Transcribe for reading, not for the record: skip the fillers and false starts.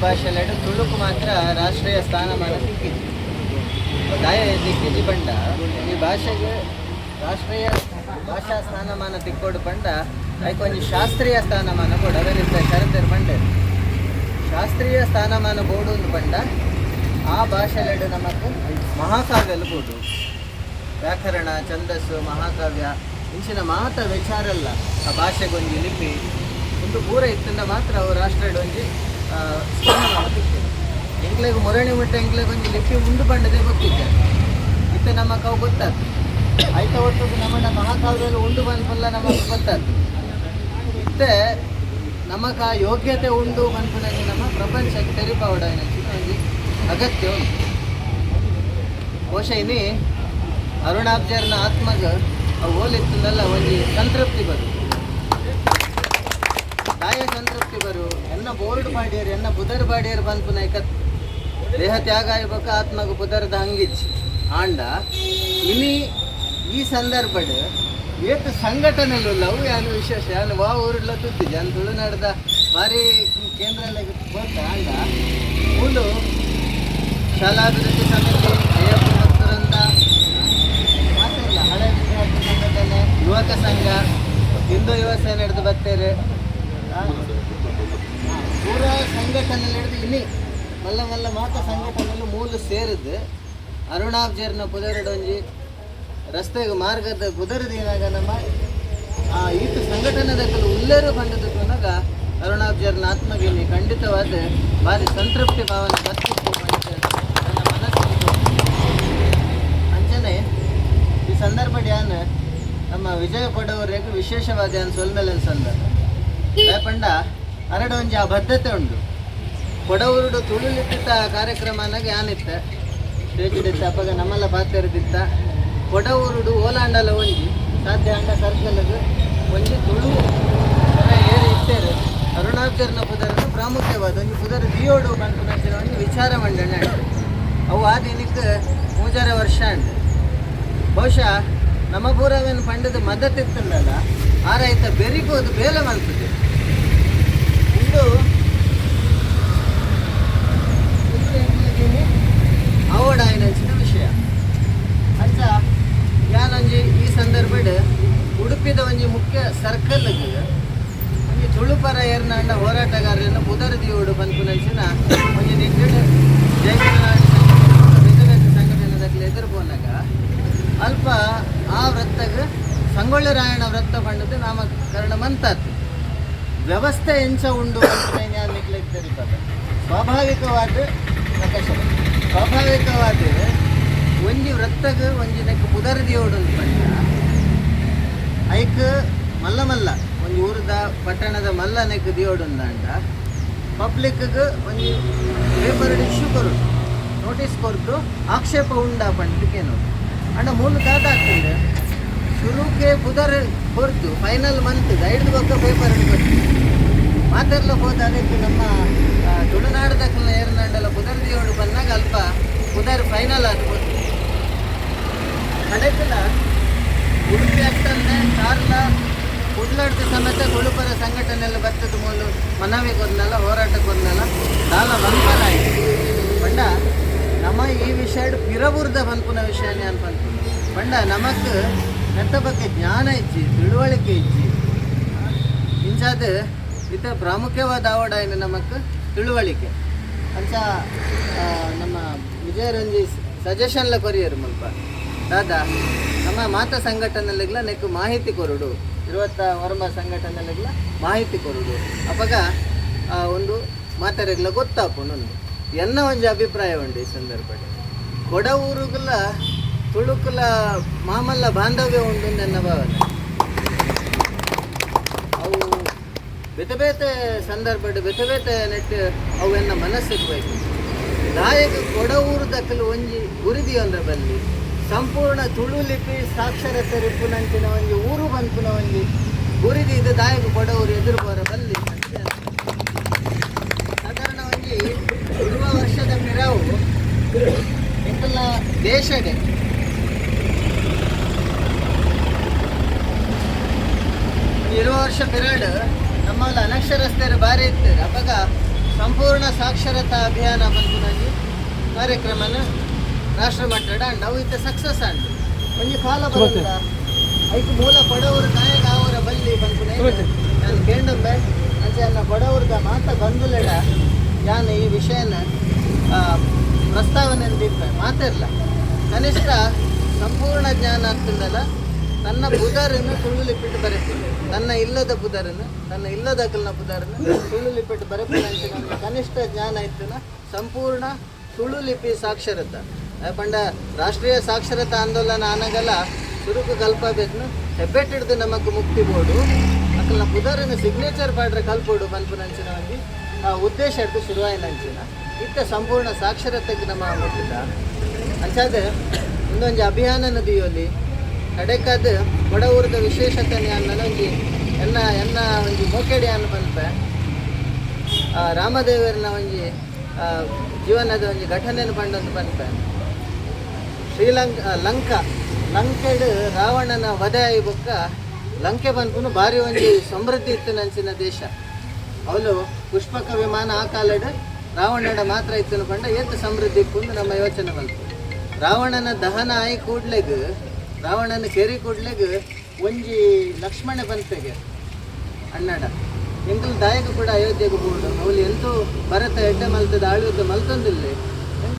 ಭಾಷೆಲೆಡು ತುಳುಕು ಮಾತ್ರ ರಾಷ್ಟ್ರೀಯ ಸ್ಥಾನಮಾನ ಸಿಕ್ಕಿದೆ. ದಾಯ ದಿಕ್ಕಿಜಿ ಪಂಡ ಈ ಭಾಷೆಗೆ ರಾಷ್ಟ್ರೀಯ ಭಾಷಾ ಸ್ಥಾನಮಾನ ತಿಕ್ಕೋಡು ಪಂಡ ಅದಕ್ಕೊಂದು ಶಾಸ್ತ್ರೀಯ ಸ್ಥಾನಮಾನ ಕೂಡ ಅದರಿಂದ ಕರೆದಿರು ಪಂಡ ಶಾಸ್ತ್ರೀಯ ಸ್ಥಾನಮಾನ ಬೋಡು ಪಂಡ ಆ ಭಾಷೆಲೆಡು ನಮಕ್ ಮಹಾಕಾವ್ಯಲು ಬೋಡು ವ್ಯಾಕರಣ ಛಂದಸ್ಸು ಮಹಾಕಾವ್ಯ ಇಂಚಿನ ಮಾತ ವಿಚಾರಲ್ಲ ಆ ಭಾಷೆಗೊಂದು ಲಿಪಿ ಒಂದು ಪೂರ ಇತ್ತಿಂದ ಮಾತ್ರ ಅವು ರಾಷ್ಟ್ರಡ್ ಒಂಜಿ ಸ್ಥಾನಮಾನ ತಿಕ್ಕಿದೆ. ಎಂಗ್ಲೆಗ್ ಮೊರಣಿ ಮುಟ್ಟ ಎಂಗ್ಲೆಗ್ ಒಂಜಿ ಲಿಪಿ ಉಂಡು ಪಂಡದೆ ಗೊತ್ತಿದ್ದೆ ಇತ್ತ ನಮಕ್ ಅವು ಗೊತ್ತಾಗ್ತದೆ. ಆಯ್ತ ಒಟ್ಟು ನಮ್ಮ ಮಹಾಕಾವ್ಯದಲ್ಲಿ ಉಂಡು ಬಂದ್ಪಲ್ಲ ನಮಗೆ ಗೊತ್ತಾಗ್ತದೆ. ಇತ್ತೆ ನಮಕ್ ಆ ಯೋಗ್ಯತೆ ಉಂಡು ಬಂದ್ಪುನಾಗಿ ನಮ್ಮ ಪ್ರಪಂಚಕ್ಕೆ ತೆರಿಪಾವಡ ಒಂದು ಅಗತ್ಯ ಉಂಟು. ಬಹುಶಃ ಇನ್ನಿ ಅರುಣಾಬ್ಜರ್ನ ಆತ್ಮಗ ಅವು ಹೋಲಿತ್ತಲ್ಲ ಒಂದು ಸಂತೃಪ್ತಿ ಬರು ದಾಯ ಸಂತೃಪ್ತಿ ಬರು ಎನ್ನ ಬೋರ್ಡ್ ಬಾಡಿಯರು ಎನ್ನ ಬುಧರ್ ಬಾಡಿಯರು ಬಂದ್ಪುನ ದೇಹ ತ್ಯಾಗ ಆಗ್ಬೇಕು ಆತ್ಮಗ ಬುಧರದ ಹಂಗಿಚ್ಚಿ ಆಂಡ ಇನಿ ಈ ಸಂದರ್ಭಡ್ ಏತು ಸಂಘಟನೆಲ್ಲವು ಯಾನು ವಿಶೇಷ ಯಾನು ವಾ ಊರಿಲ್ಲ ತುತ್ತಿದ್ದೆ ಅನ್ ತುಳುನಾಡದ ಭಾರಿ ಕೇಂದ್ರ ಬಂತ ಆಂಡ ಮೂಲು ಶಾಲಾಭಿವೃದ್ಧಿ ಸಮಿತಿ ಅಯ್ಯಪ್ಪ ಭಕ್ತರಿಂದ ಮಾತಿಲ್ಲ ಹಳೆ ವಿದ್ಯಾರ್ಥಿ ಸಂಘಟನೆ ಯುವಕ ಸಂಘ ಹಿಂದೂ ಯುವ ಸೇನೆ ಹಿಡಿದು ಬರ್ತೇವೆ ಪೂರ ಸಂಘಟನೆಯಲ್ಲಿ ಹಿಡಿದು ಇನ್ನಿ ಮಲ್ಲ ಮಲ್ಲ ಮಾತ ಸಂಘಟನೆಯಲ್ಲಿ ಮೂಲ ಸೇರಿದ್ದು ಅರುಣಾಬ್ಜರ್ನ ಪುದರಡೊಂಜಿ ರಸ್ತೆಗೆ ಮಾರ್ಗದ ಕುದರದಿನಾಗ ನಮ್ಮ ಆ ಈತು ಸಂಘಟನೆದ ಉಲ್ಲೇರು ಬಂದದಕ್ಕನಾಗ ಅರುಣಾಬ್ಜರ್ನ ಆತ್ಮಗಿನಿ ಖಂಡಿತವಾದ ಭಾರಿ ಸಂತೃಪ್ತಿ ಭಾವನೆ ಬರ್ತಿತ್ತು ನನ್ನ ಮನಸ್ಸಿಗೆ. ಅಂಚನೆ ಈ ಸಂದರ್ಭ ಡ್ಯಾನ್ ನಮ್ಮ ವಿಜಯ ಕೊಡವರಿಗೆ ವಿಶೇಷವಾದ ಏನು ಸೊಲ್ಮೆಲನ್ ಸಂದರ್ಭ ಪಂಡ ಅರಡೊಂಜಿ ಆ ಬದ್ಧತೆ ಉಂಟು. ಕೊಡವರುಡು ತುಳುಲಿತ್ತ ಕಾರ್ಯಕ್ರಮನಾಗ ಏನಿತ್ತ ಸ್ಟೇಜ್ ಇಡಿತ್ತ ಅಪ್ಪಗ ನಮ್ಮೆಲ್ಲ ಪಾತ್ರದಿತ್ತ ಕೊಡವರುಡು ಓಲಾಂಡಲ ಒಂಜಿ ಸಾಧ್ಯ ಅಂಡ ಸರ್ಕಲ್ಗೆ ಒಂಜಿ ತುಳು ಏರಿ ಇತ್ತೇರು ಅರುಣಾಬ್ಜರ್ನ ಪುದರನ್ನು ಪ್ರಾಮುಖ್ಯವಾದ ಒಂದು ಪುದರ ದಿಯೋಡು ಬಂದು ಒಂದು ವಿಚಾರ ಮಂಡನೆ ಉಂಟು. ಅವು ಆ ದಿನಕ್ಕೆ 3 ವರ್ಷ ಉಂಟು. ಬಹುಶಃ ನಮ್ಮ ಪೂರವೇನು ಪಂಡದ ಮದ್ದತಿತ್ತಲ್ಲ ಆ ರೈತ ಬೆರಿಗೋದು ಬೇಲೆ ಮಾಡ್ತದೆ. ಇಂದು ಅವಡಾಯಿನಂಚಿನ ವಿಷಯ ಅಂಚ ಯಾನೊಂಜಿ ಈ ಸಂದರ್ಭಡ್ ಉಡುಪಿದ ಒಂಜಿ ಮುಖ್ಯ ಸರ್ಕಲ್ಗೆ ಒಂಜಿ ತುಳುಪರ ಏರ್ನಾಂಡ ಹೋರಾಟಗಾರರನ್ನು ಬುಧರದಿಯೋಡು ಬಂದ್ಪುನಂಚಿನ ಒಂಜಿ ನಿಟ್ಟಿಡ ಜಯಕರನಾಡಿ ಬೇತೆ ಸಂಘಟನೆದಾಗಲಿ ಎದುರು ಹೋನಾಗ ಅಲ್ಪ ಆ ವೃತ್ತಗೆ ಸಂಗೊಳ್ಳಿ ರಾಯಣ್ಣ ವೃತ್ತ ಪಂಡದ ನಾಮಕರಣ ಮಂತಾತು ವ್ಯವಸ್ಥೆ ಎಂಚ ಉಂಡು ಅಂತ ಸ್ವಾಭಾವಿಕವಾದ ಪ್ರಕಾಶ ಸ್ವಾಭಾವಿಕವಾದ ಒಂಜಿ ವೃತ್ತಗೆ ಒಂಜಿ ನೆಕ್ ಪುದರದಿಯೋಡು ಅಂತ ಪಂಡ ಐಕ್ ಮಲ್ಲ ಮಲ್ಲ ಒಂದು ಊರದ ಪಟ್ಟಣದ ಮಲ್ಲ ನೆಕ್ ದಿಯೋಡು ಅಂದ ಪಬ್ಲಿಕ್ಗೆ ಒಂದು ಪೇಪರ್ ಇಶ್ಯೂ ಕೊರು ನೋಟಿಸ್ ಕೊರ್ದು ಆಕ್ಷೇಪ ಉಂಡ ಪಂಡಕ್ಕೇನು ಅಂಡ ಮೂಲ ದಾದಾಗ್ತದೆ ಶುರುಕ್ಕೆ ಪುದರ್ ಹೊರತು ಫೈನಲ್ ಮಂತ್ ಐದು ಬೊಕ್ಕ ಪೇಪರ್ ಕೊಟ್ಟು ಮಾತಾಡ್ಲ ಹೋದ ಅದಕ್ಕೆ ನಮ್ಮ ತುಳುನಾಡದ ಏರ್ನಾಡಲ್ಲ ಪುದರ್ದಿಯೋಡು ಬಂದಾಗ ಅಲ್ಪ ಪುದರ್ ಫೈನಲ್ ಆಗ್ಬೋದು ಕಡೆಕಲ ಉಡುಪಿ ಅಷ್ಟಲ್ಲೇ ಕಾರ್ಲ ಉಡ್ಲಾಡ್ದ ಸಮೇತ ತುಳುಪರ ಸಂಘಟನೆಲ್ಲ ಬರ್ತದ ಮೂಲ ಮನವಿ ಕೊದ್ನಲ್ಲ ಹೋರಾಟ ಕೊದ್ನಲ್ಲ ದಾಲ ಬಂಪರ ಆಯ್ತು ಪಂಡ ನಮ್ಮ ಈ ವಿಷಯ ಪಿರಬುರ್ದ ಬಂಪುನ ವಿಷಯನೇ ಅನ್ಪಂತ ಪಂಡ ನಮಕ್ ನೆತ್ತ ಬಗ್ಗೆ ಜ್ಞಾನ ಇಜ್ಜಿ ತಿಳುವಳಿಕೆ ಇಜ್ಜಿ ಇಂಚಾದ ಇತ ಪ್ರಾಮುಖ್ಯವಾದ ಆವಡ ಏನು ನಮಕ್ ತಿಳುವಳಿಕೆ ಅಂಚ ನಮ್ಮ ವಿಜಯರಂಜಿ ಸಜೆಷನ್ಲ ಕೊರಿಯರು ಮುಲ್ಪ ದಾದಾ ನಮ್ಮ ಮಾತ ಸಂಘಟನೆಗಳಿಗ್ಲ ನೆಕ್ಕು ಮಾಹಿತಿ ಕೊರುಡು 20 ವರ್ಮ ಸಂಘಟನೆಗಳಿಗ್ಲ ಮಾಹಿತಿ ಕೊರುಡು ಅಪಗ ಒಂದು ಮಾತಾರೆಗ್ಲ ಗೊತ್ತಾಪುಂಡು ಎನ್ನ ಒಂಜಿ ಅಭಿಪ್ರಾಯ ಉಂಡು ಈ ಸಂದರ್ಭದಲ್ಲಿ ಕೊಡವೂರುಗಳ ತುಳುಕುಲ ಮಾಮಲ್ಲ ಬಾಂಧವ್ಯ ಉಂಡು ನನ್ನ ಭಾವನೆ. ಅವು ಬೇತೆ ಬೇತೆ ಸಂದರ್ಭ ಬೇತೆ ಬೇತೆ ನೆಟ್ಟು ಅವು ಎನ್ನ ಮನಸ್ಸಿಗೆ ಬೇಕು ದಾಯಕ ಕೊಡವೂರು ದಕ್ಕಲು ಒಂಜಿ ಗುರಿದಿ ಅಂದ್ರೆ ಬಲ್ಲಿ ಸಂಪೂರ್ಣ ತುಳು ಲಿಪಿ ಸಾಕ್ಷರತೆ ರಿಪ್ಪುನಂಚಿನ ಒಂಜಿ ಊರು ಬಂಪುನ ಒಂಜಿ ಗುರಿದಿ ಇದು ದಾಯಕ ಕೊಡವೂರು ಎದುರು ಬರ ಬಲ್ಲಿ ಸಾಧಾರಣ ಒಂಜಿ 20 ವರ್ಷದ ಮಿರಾವು ಎಂಕಲ್ಲ ದೇಶಗೆ 20 ವರ್ಷ ಪಿರಿಯಡ್ ನಮ್ಮಲ್ಲಿ ಅನಕ್ಷರಸ್ಥರು ಭಾರಿ ಇರ್ತಾರೆ ಅವಾಗ ಸಂಪೂರ್ಣ ಸಾಕ್ಷರತಾ ಅಭಿಯಾನ ಬಂದು ಕಾರ್ಯಕ್ರಮನ ರಾಷ್ಟ್ರ ಮಟ್ಟದ ನಾವು ಇತ್ತ ಸಕ್ಸಸ್ ಅಂಡು ಒಂಜಿ ಕಾಲ ಬರಲ್ಲ ಐದು ಮೂಲ ಬಡವರು ನಾಯಕ ಅವರ ಬಲ್ಲಿ ಬಂದು ನಾನು ಕೇಂಡಂಬೆ ಅಂಚೆ ನನ್ನ ಬಡವ್ರದ ಮಾತ ಬಂದುಲೆಡ ನಾನು ಈ ವಿಷಯನ ಪ್ರಸ್ತಾವನೆ ಅಂದಿದ್ದೆ ಮಾತಿರಲ್ಲ ಕನಿಷ್ಠ ಸಂಪೂರ್ಣ ಜ್ಞಾನ ಆಗ್ತಿದ್ದಲ್ಲ ನನ್ನ ಬುಧರನ್ನು ತುಳುಲಿಪಿಟ್ಟು ಬರೆತೀನಿ ನನ್ನ ಇಲ್ಲದ ಬುಧರನ್ನು ನನ್ನ ಇಲ್ಲದ ಅಕಲ್ನ ಬುಧರನ್ನು ತುಳುಲಿಪಿಟ್ಟು ಬರೆತೀನಿ ಅಂತ ನನಗೆ ಕನಿಷ್ಠ ಜ್ಞಾನ ಇತ್ತನ ಸಂಪೂರ್ಣ ತುಳುಲಿಪಿ ಸಾಕ್ಷರತಾ ಪಂಡ ರಾಷ್ಟ್ರೀಯ ಸಾಕ್ಷರತಾ ಆಂದೋಲನ ಆನಗಲ ಸುರುಕು ಕಲ್ಪಬೇಕು ಹೆಬ್ಬೆಟ್ ಹಿಡ್ದು ನಮಕ್ ಮುಕ್ತಿ ಬೋರ್ಡು ಅಕಲ್ನ ಬುಧರನ್ನು ಸಿಗ್ನೇಚರ್ ಪಾಡ್ರೆ ಕಲ್ಪೋಡು ಪನ್ಪುನಂಚಿನ ಒಂದು ಆ ಉದ್ದೇಶ ಹಿಡ್ದು ಶುರುವಾಯಿನಂಚಿನ ಇತ್ತ ಸಂಪೂರ್ಣ ಸಾಕ್ಷರತೆಗೆ ನಮ್ಮ ಮುಟ್ಟಿದ ಅಂಚಾದ ಇನ್ನೊಂದು ಅಭಿಯಾನನ ದಿಯೋಲಿ ಕಡೆಕಾದ ಬಡವರದ ವಿಶೇಷತೆ ಒಂಜಿ ಎನ್ನ ಒಂಜಿ ಮೋಕೆಡಿ ಅನ್ನು ಬಂದ್ಪೆ ರಾಮದೇವರನ ಒಂಜಿ ಜೀವನದ ಒಂಜಿ ಘಟನೆಯನ್ನು ಪಂಡೊಂದು ಬಂದ್ಪೆ ಲಂಕೆಡ್ ರಾವಣನ ವಧೆ ಆಯಿ ಬೊಕ್ಕ ಲಂಕೆ ಬಂದ್ಪುನು ಭಾರಿ ಒಂಜಿ ಸಮೃದ್ಧಿ ಇತ್ತು ನಂಚಿನ ದೇಶ ಅವಳು ಪುಷ್ಪಕ ವಿಮಾನ ಆ ಕಾಲಡ್ ರಾವಣನ ಮಾತ್ರ ಇತ್ತು ಪಂಡ ಏತ್ ಸಮೃದ್ಧಿ ಇಪ್ಪುಂದು ನಮ್ಮ ಯೋಚನೆ ಬಂತು ರಾವಣನ ದಹನ ಆಯಿ ಕೂಡ್ಲೆಗ್ ರಾವಣನ ಕೆರಿ ಕೂಡ್ಲೆಗ್ ಒಂಜಿ ಲಕ್ಷ್ಮಣ ಬಂತೆಗೆ ಅಣ್ಣಡ ಎಂಕಲ್ ದಾಯಕ ಕೂಡ ಅಯೋಧ್ಯೆಗೆ ಬೋರ್ಡು ಅವಳು ಎಂತೂ ಭರತ ಎಡ್ಡೆ ಮಲ್ತದ ಆಳ್ವಿದ್ದ ಮಲ್ತೊಂದಿಲ್ಲ